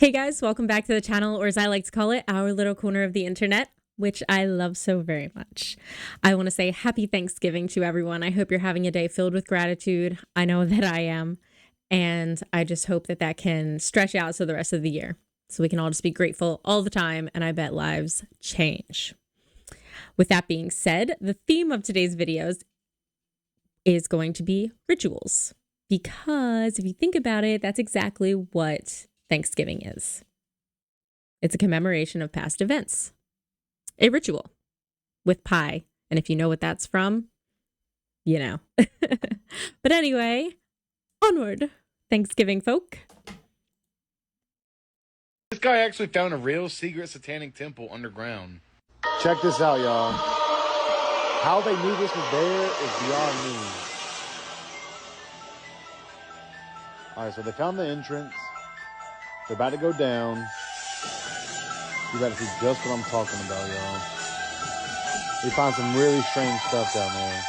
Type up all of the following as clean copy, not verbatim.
Hey guys, welcome back to the channel, or as I like to call it, our little corner of the internet, which I love so very much. I want to say happy Thanksgiving to everyone. I hope you're having a day filled with gratitude. I know that I am, and I just hope that that can stretch out to the rest of the year so we can all just be grateful all the time, and I bet lives change. With that being said, the theme of today's videos is going to be rituals, because if you think about it, that's exactly what Thanksgiving is. It's a commemoration of past events, a ritual with pie. And if you know what that's from, you know. But anyway, onward, Thanksgiving folk. This guy actually found a real secret satanic temple underground. Check this out, y'all. How they knew this was there is beyond me. All right, so they found the entrance. They're about to go down. You got to see just what I'm talking about, y'all. We found some really strange stuff down there.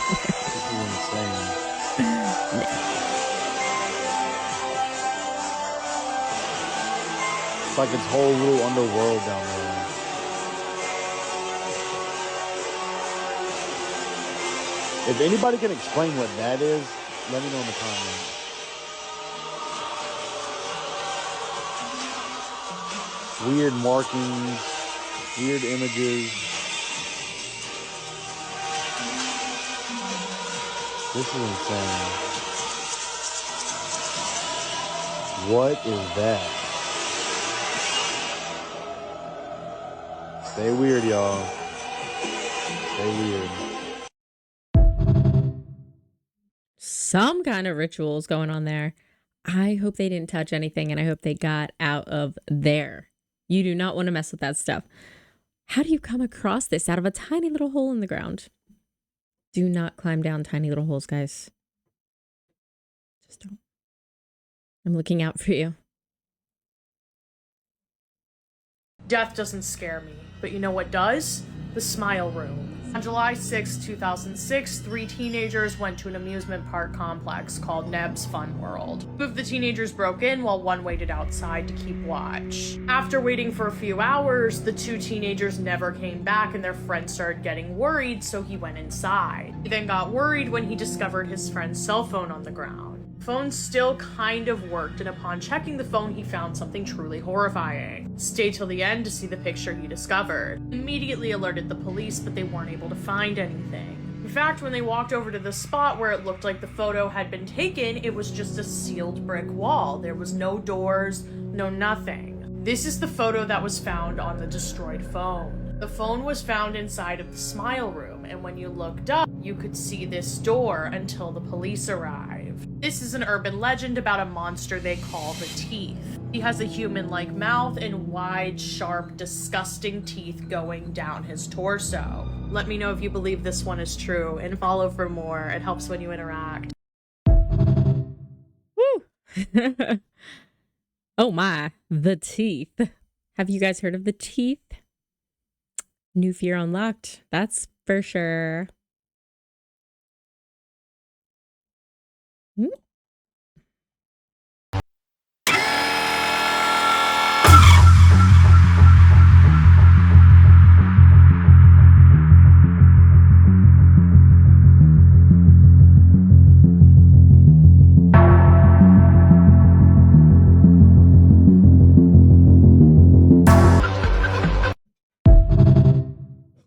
This is insane. It's like its whole little underworld down there. If anybody can explain what that is, let me know in the comments. Weird markings, weird images. This is insane. What is that? Stay weird, y'all. Stay weird. Some kind of rituals going on there. I hope they didn't touch anything, and I hope they got out of there. You do not want to mess with that stuff. How do you come across this out of a tiny little hole in the ground? Do not climb down tiny little holes, guys. Just don't. I'm looking out for you. Death doesn't scare me, but you know what does? The Smile Room. On July 6, 2006, 3 teenagers went to an amusement park complex called Neb's Fun World. 2 of the teenagers broke in while 1 waited outside to keep watch. After waiting for a few hours, the 2 teenagers never came back and their friend started getting worried, so he went inside. He then got worried when he discovered his friend's cell phone on the ground. The phone still kind of worked, and upon checking the phone, he found something truly horrifying. Stay till the end to see the picture he discovered. Immediately alerted the police, but they weren't able to find anything. In fact, when they walked over to the spot where it looked like the photo had been taken, it was just a sealed brick wall. There was no doors, no nothing. This is the photo that was found on the destroyed phone. The phone was found inside of the Smile Room, and when you looked up, you could see this door until the police arrived. This is an urban legend about a monster they call the Teeth. He has a human-like mouth and wide, sharp, disgusting teeth going down his torso. Let me know if you believe this one is true, and follow for more. It helps when you interact. Woo! Oh my, the Teeth. Have you guys heard of the Teeth? New fear unlocked, that's for sure.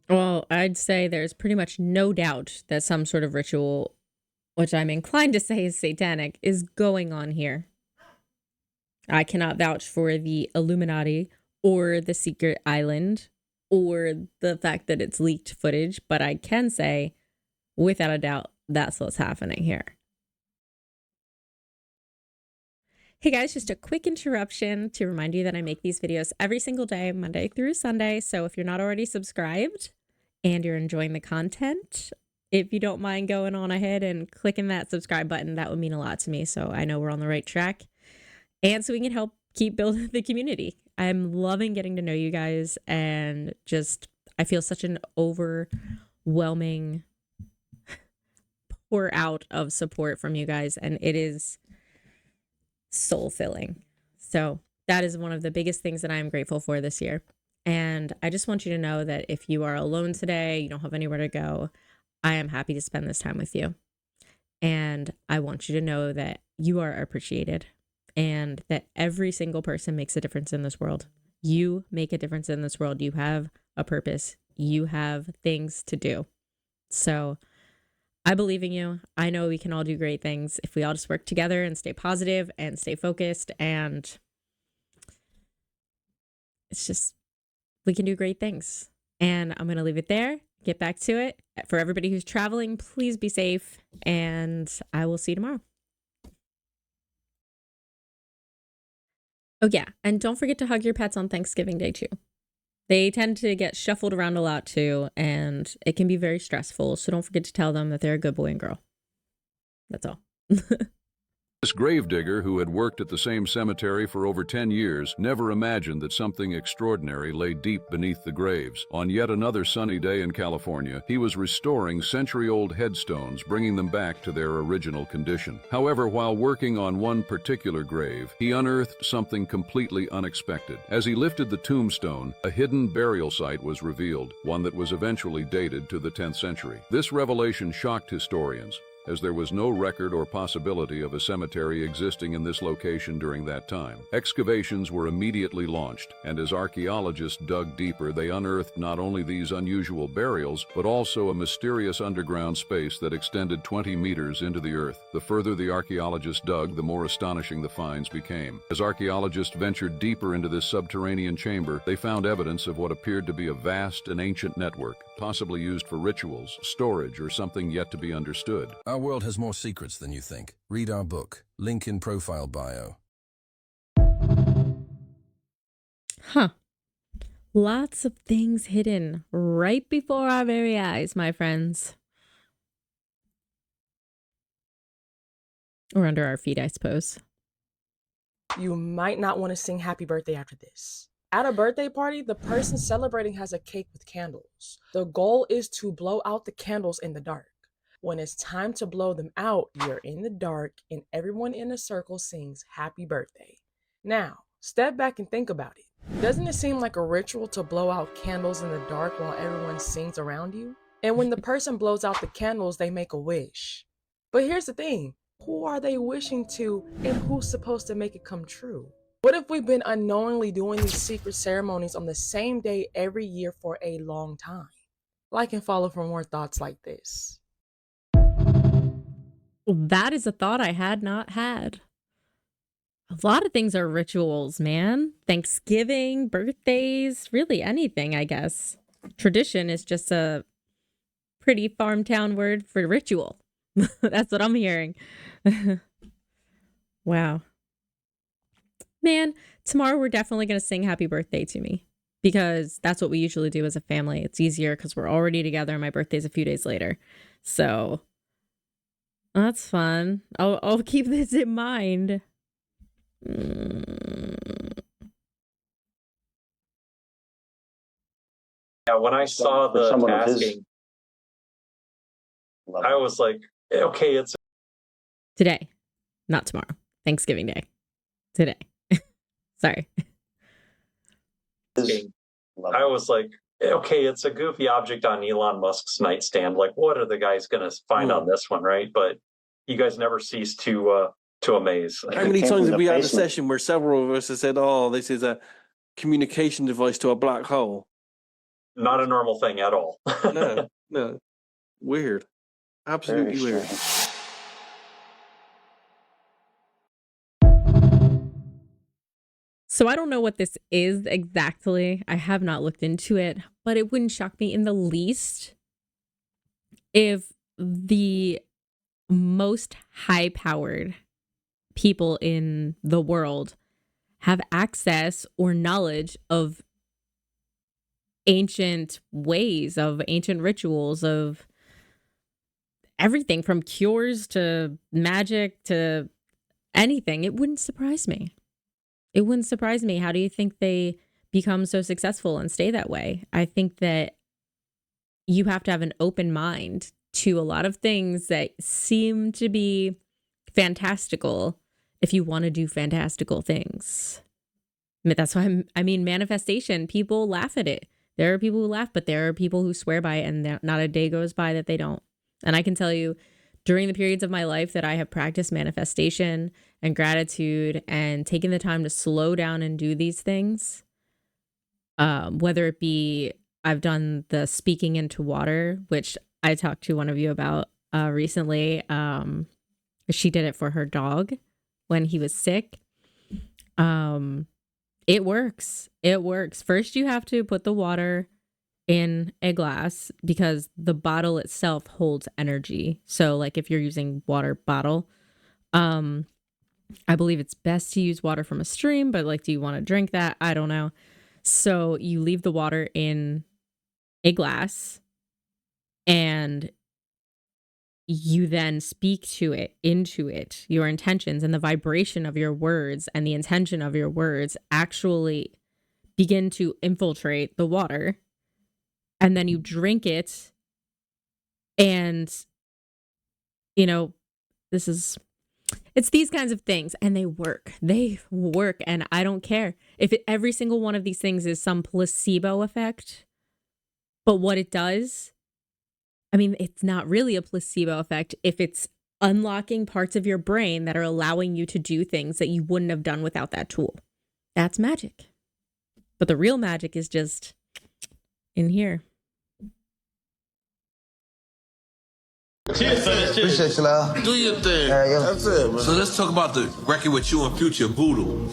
Well, I'd say there's pretty much no doubt that some sort of ritual, which I'm inclined to say is satanic, is going on here. I cannot vouch for the Illuminati or the secret island or the fact that it's leaked footage, but I can say, without a doubt, that's what's happening here. Hey guys, just a quick interruption to remind you that I make these videos every single day, Monday through Sunday. So if you're not already subscribed and you're enjoying the content, if you don't mind going on ahead and clicking that subscribe button, that would mean a lot to me. So I know we're on the right track and so we can help keep building the community. I'm loving getting to know you guys, and just, I feel such an overwhelming pour out of support from you guys, and it is soul filling. So that is one of the biggest things that I am grateful for this year. And I just want you to know that if you are alone today, you don't have anywhere to go, I am happy to spend this time with you. And I want you to know that you are appreciated and that every single person makes a difference in this world. You make a difference in this world. You have a purpose. You have things to do. So I believe in you. I know we can all do great things if we all just work together and stay positive and stay focused. And it's just, we can do great things. And I'm going to leave it there. Get back to it. For everybody who's traveling, please be safe. And I will see you tomorrow. Oh, yeah. And don't forget to hug your pets on Thanksgiving Day, too. They tend to get shuffled around a lot, too. And it can be very stressful. So don't forget to tell them that they're a good boy and girl. That's all. This gravedigger, who had worked at the same cemetery for over 10 years, never imagined that something extraordinary lay deep beneath the graves. On yet another sunny day in California, he was restoring century-old headstones, bringing them back to their original condition. However, while working on one particular grave, he unearthed something completely unexpected. As he lifted the tombstone, a hidden burial site was revealed, one that was eventually dated to the 10th century. This revelation shocked historians, as there was no record or possibility of a cemetery existing in this location during that time. Excavations were immediately launched, and as archaeologists dug deeper, they unearthed not only these unusual burials, but also a mysterious underground space that extended 20 meters into the earth. The further the archaeologists dug, the more astonishing the finds became. As archaeologists ventured deeper into this subterranean chamber, they found evidence of what appeared to be a vast and ancient network, possibly used for rituals, storage, or something yet to be understood. Our world has more secrets than you think. Read our book. Link in profile bio. Huh. Lots of things hidden right before our very eyes, my friends. Or under our feet, I suppose. You might not want to sing happy birthday after this. At a birthday party, the person celebrating has a cake with candles. The goal is to blow out the candles in the dark. When it's time to blow them out, you're in the dark and everyone in a circle sings happy birthday. Now, step back and think about it. Doesn't it seem like a ritual to blow out candles in the dark while everyone sings around you? And when the person blows out the candles, they make a wish. But here's the thing, who are they wishing to and who's supposed to make it come true? What if we've been unknowingly doing these secret ceremonies on the same day every year for a long time? Like and follow for more thoughts like this. That is a thought I had not had. A lot of things are rituals, man. Thanksgiving, birthdays, really anything, I guess. Tradition is just a pretty farm town word for ritual. That's what I'm hearing. Wow. Man, tomorrow we're definitely going to sing happy birthday to me because that's what we usually do as a family. It's easier because we're already together and my birthday's a few days later. So that's fun. I'll keep this in mind. Yeah, when I saw the tasking, I was like, okay, it's Today, not tomorrow. Thanksgiving Day. Today. Sorry. I was like, okay, it's a goofy object on Elon Musk's nightstand. Like, what are the guys going to find on this one, right? But you guys never cease to amaze. How many times have we had a session where several of us have said, oh, this is a communication device to a black hole? Not a normal thing at all. No. Weird. Absolutely weird. So I don't know what this is exactly. I have not looked into it, but it wouldn't shock me in the least if the most high-powered people in the world have access or knowledge of ancient ways, of ancient rituals, of everything from cures to magic to anything. It wouldn't surprise me. It wouldn't surprise me. How do you think they become so successful and stay that way? I think that you have to have an open mind to a lot of things that seem to be fantastical if you want to do fantastical things. I mean, that's why manifestation, people laugh at it. There are people who laugh, but there are people who swear by it, and not a day goes by that they don't. And I can tell you, during the periods of my life that I have practiced manifestation and gratitude and taken the time to slow down and do these things, whether it be I've done the speaking into water, which I talked to one of you about recently. She did it for her dog when he was sick. It works. It works. First, you have to put the water in a glass because the bottle itself holds energy. So like if you're using water bottle, I believe it's best to use water from a stream, but like, do you want to drink that? I don't know. So you leave the water in a glass and you then speak to it, into it, your intentions, and the vibration of your words and the intention of your words actually begin to infiltrate the water. And then you drink it. And, you know, it's these kinds of things, and they work. They work. And I don't care if every single one of these things is some placebo effect. But what it does, I mean, it's not really a placebo effect if it's unlocking parts of your brain that are allowing you to do things that you wouldn't have done without that tool. That's magic. But the real magic is just in here. Cheers, fellas. Cheers. Appreciate you, love. Do your thing. Yeah. That's it, man. So let's talk about the record with you and Future, Voodoo.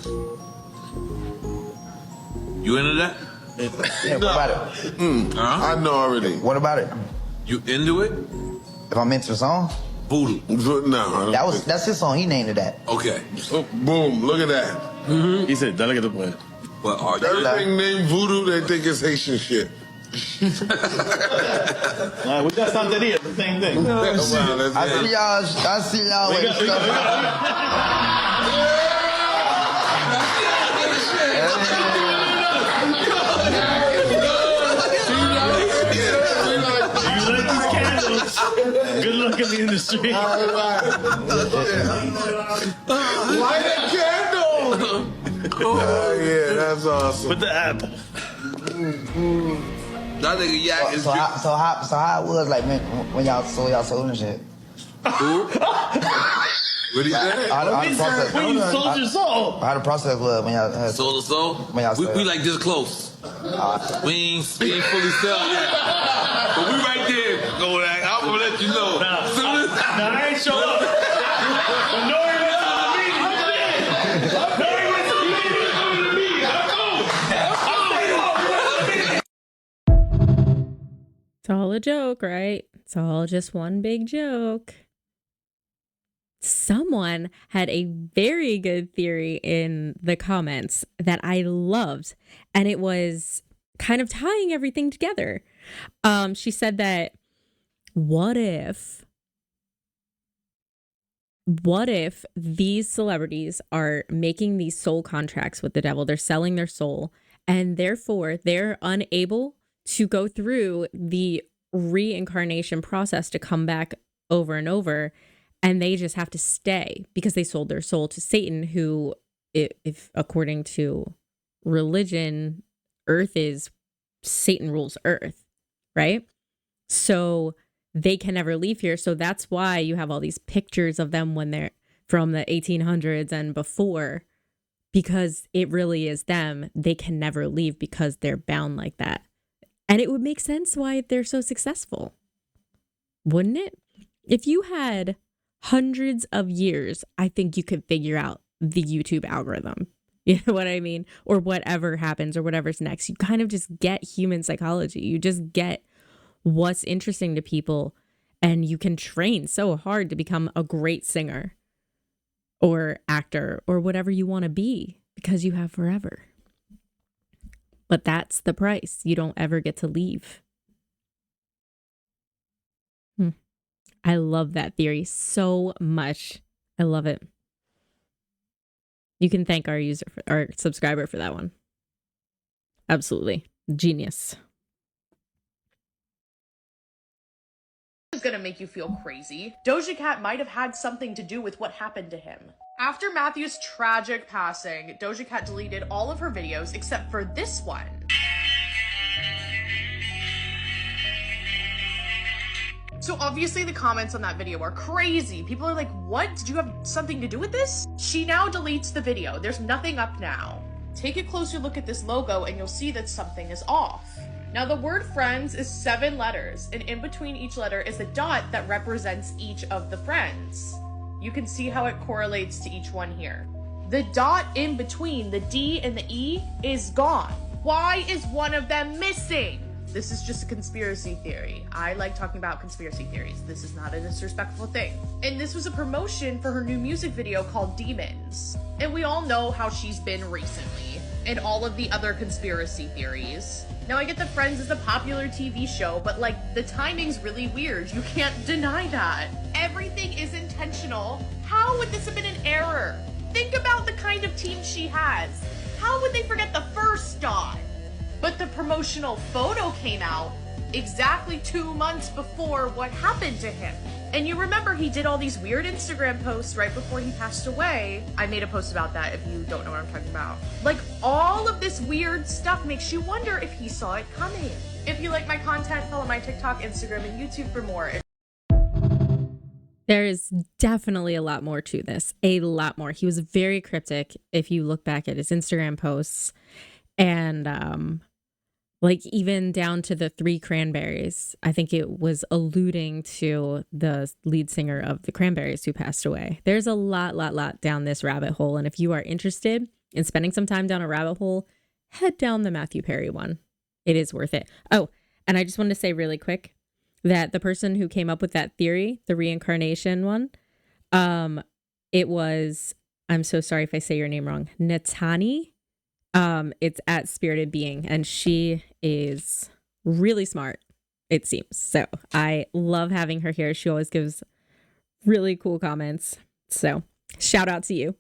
You into that? Yeah, what about it? I know already. What about it? You into it? If I'm into the song? Voodoo. No. That's his song. He named it that. Okay. Oh, boom. Look at that. Mm-hmm. He said, delegate the plan. Well, are you? Everything named Voodoo, they think it's Haitian shit. All right, we got Santeria, the same thing. I see y'all. Good luck in the industry. Light a candle! Oh, yeah, that's awesome. With the app. That nigga Yak is... So how it was like when y'all sold and shit? Who? What do you say? When you sold your soul. How the process was when y'all sold the soul? When y'all we like this close. We ain't fully sold yet. But we right there, Kodak. I'm gonna let you know. Nah, I ain't show up. But Nori went to the meeting. Nori went to the meeting. It's all a joke, right? It's all just one big joke. Someone had a very good theory in the comments that I loved, and it was kind of tying everything together. She said that what if these celebrities are making these soul contracts with the devil? They're selling their soul, and therefore they're unable to go through the reincarnation process to come back over and over. And they just have to stay because they sold their soul to Satan, who, if according to religion, Satan rules Earth, right? So they can never leave here. So that's why you have all these pictures of them when they're from the 1800s and before, because it really is them. They can never leave because they're bound like that. And it would make sense why they're so successful, wouldn't it? If you had hundreds of years, I think you could figure out the YouTube algorithm. You know what I mean? Or whatever happens or whatever's next. You kind of just get human psychology. You just get what's interesting to people, and you can train so hard to become a great singer or actor or whatever you want to be because you have forever. But that's the price. You don't ever get to leave. I love that theory so much. I love it. You can thank our subscriber for that one. Absolutely. Genius. is gonna make you feel crazy. Doja Cat might have had something to do with what happened to him. After Matthew's tragic passing, Doja Cat deleted all of her videos except for this one. So obviously the comments on that video are crazy. People are like, what? Did you have something to do with this? She now deletes the video. There's nothing up now. Take a closer look at this logo and you'll see that something is off. Now the word friends is 7 letters, and in between each letter is a dot that represents each of the friends. You can see how it correlates to each one here. The dot in between the D and the E is gone. Why is one of them missing? This is just a conspiracy theory. I like talking about conspiracy theories. This is not a disrespectful thing. And this was a promotion for her new music video called Demons. And we all know how she's been recently, and all of the other conspiracy theories. Now I get that Friends is a popular TV show, but like the timing's really weird. You can't deny that. Everything is intentional. How would this have been an error? Think about the kind of team she has. How would they forget the first dot? But the promotional photo came out exactly 2 months before what happened to him. And you remember he did all these weird Instagram posts right before he passed away. I made a post about that if you don't know what I'm talking about. Like, all of this weird stuff makes you wonder if he saw it coming. If you like my content, follow my TikTok, Instagram, and YouTube for more. There is definitely a lot more to this. A lot more. He was very cryptic if you look back at his Instagram posts. And like even down to the 3 Cranberries. I think it was alluding to the lead singer of the Cranberries who passed away. There's a lot down this rabbit hole. And if you are interested in spending some time down a rabbit hole, head down the Matthew Perry one. It is worth it. Oh, and I just wanted to say really quick that the person who came up with that theory, the reincarnation one, it was, I'm so sorry if I say your name wrong, Natani. It's at Spirited Being, and she is really smart, it seems. So I love having her here. She always gives really cool comments. So shout out to you.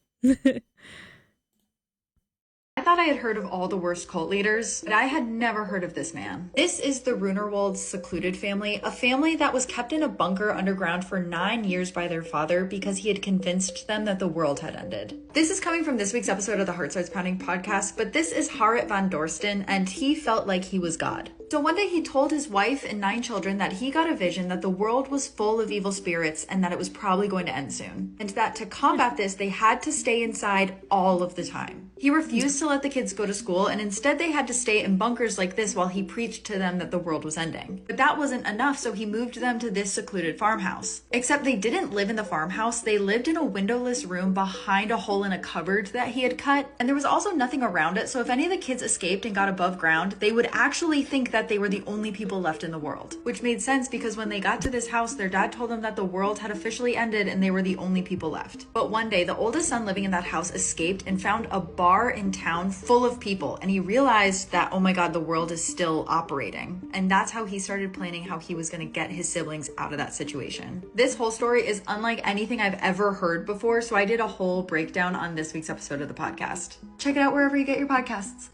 I thought I had heard of all the worst cult leaders, but I had never heard of this man. This is the Runerwold's secluded family, a family that was kept in a bunker underground for 9 years by their father because he had convinced them that the world had ended. This is coming from this week's episode of the Heart Starts Pounding podcast, but this is Harriet van Dorsten, and he felt like he was God. So one day he told his wife and 9 children that he got a vision that the world was full of evil spirits and that it was probably going to end soon. And that to combat this, they had to stay inside all of the time. He refused to let the kids go to school, and instead they had to stay in bunkers like this while he preached to them that the world was ending. But that wasn't enough, so he moved them to this secluded farmhouse. Except they didn't live in the farmhouse, they lived in a windowless room behind a hole in a cupboard that he had cut, and there was also nothing around it, so if any of the kids escaped and got above ground, they would actually think that they were the only people left in the world. Which made sense because when they got to this house, their dad told them that the world had officially ended and they were the only people left. But one day, the oldest son living in that house escaped and found a bar in town full of people, and he realized that, oh my god, the world is still operating. And that's how he started planning how he was going to get his siblings out of that situation. This whole story is unlike anything I've ever heard before, so I did a whole breakdown on this week's episode of the podcast. Check it out wherever you get your podcasts.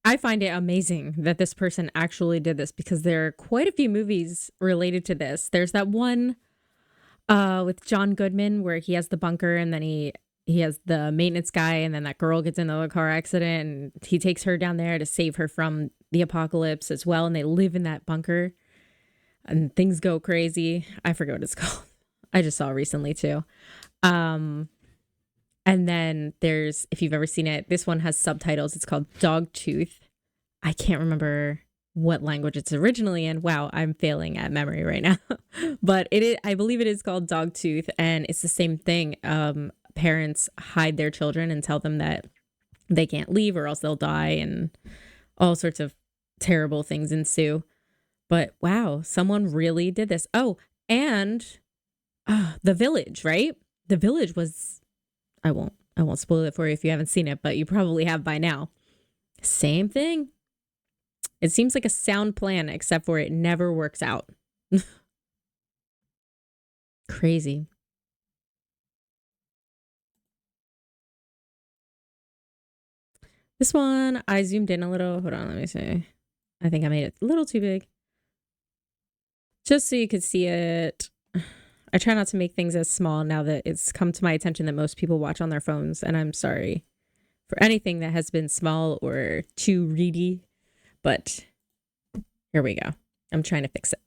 I find it amazing that this person actually did this because there are quite a few movies related to this. There's that one with John Goodman where he has the bunker and then he has the maintenance guy, and then that girl gets into a car accident and he takes her down there to save her from the apocalypse as well. And they live in that bunker and things go crazy. I forget what it's called. I just saw it recently too. And then there's, if you've ever seen it, this one has subtitles. It's called Dogtooth. I can't remember what language it's originally in. Wow, I'm failing at memory right now. But I believe it is called Dogtooth, and it's the same thing. Parents hide their children and tell them that they can't leave or else they'll die, and all sorts of terrible things ensue. But wow, someone really did this. Oh, and The Village, right? The Village was, I won't spoil it for you if you haven't seen it, but you probably have by now. Same thing. It seems like a sound plan, except for it never works out. Crazy. This one, I zoomed in a little. Hold on, let me see. I think I made it a little too big. Just so you could see it. I try not to make things as small now that it's come to my attention that most people watch on their phones, and I'm sorry for anything that has been small or too reedy, but here we go. I'm trying to fix it.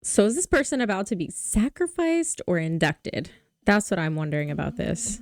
So is this person about to be sacrificed or inducted? That's what I'm wondering about this.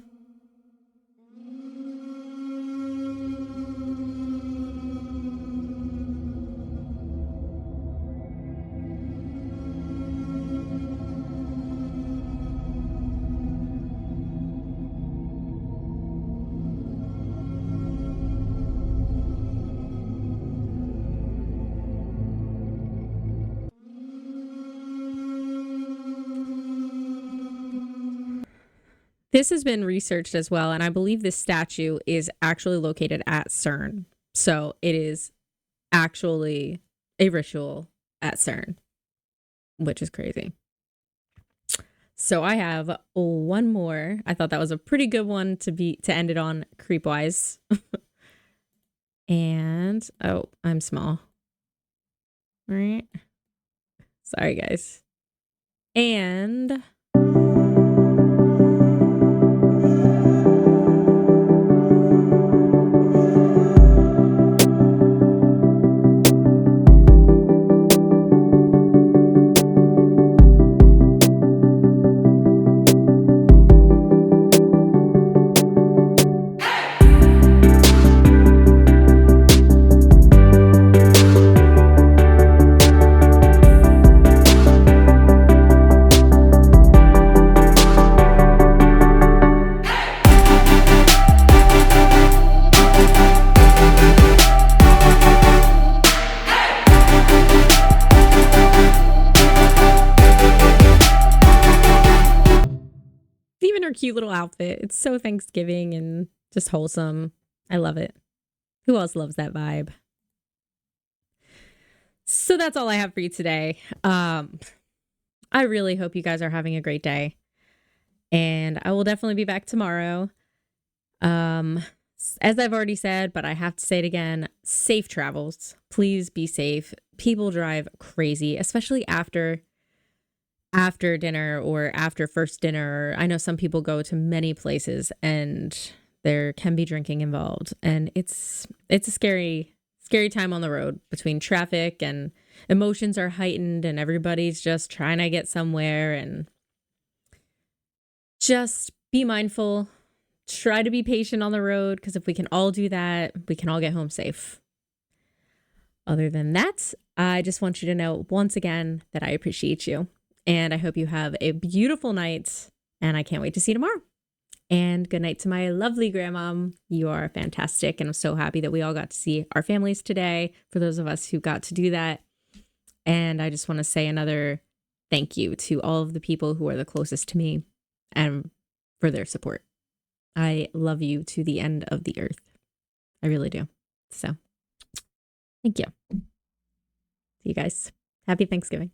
This has been researched as well, and I believe this statue is actually located at Cern. So it is actually a ritual at Cern, which is crazy. So I have one more. I thought that was a pretty good one to end it on creep-wise. And, oh, I'm small. All right. Sorry, guys. And... even her cute little outfit. It's so Thanksgiving and just wholesome. I love it. Who else loves that vibe? So that's all I have for you today. I really hope you guys are having a great day. And I will definitely be back tomorrow. As I've already said, but I have to say it again, safe travels. Please be safe. People drive crazy, especially after dinner or after first dinner. I know some people go to many places and there can be drinking involved, and it's a scary time on the road between traffic and emotions are heightened and everybody's just trying to get somewhere. And just be mindful. Try to be patient on the road, because if we can all do that, we can all get home safe. Other than that, I just want you to know once again that I appreciate you. And I hope you have a beautiful night, and I can't wait to see you tomorrow. And good night to my lovely grandmom. You are fantastic, and I'm so happy that we all got to see our families today, for those of us who got to do that. And I just want to say another thank you to all of the people who are the closest to me and for their support. I love you to the end of the earth. I really do. So, thank you. See you guys. Happy Thanksgiving.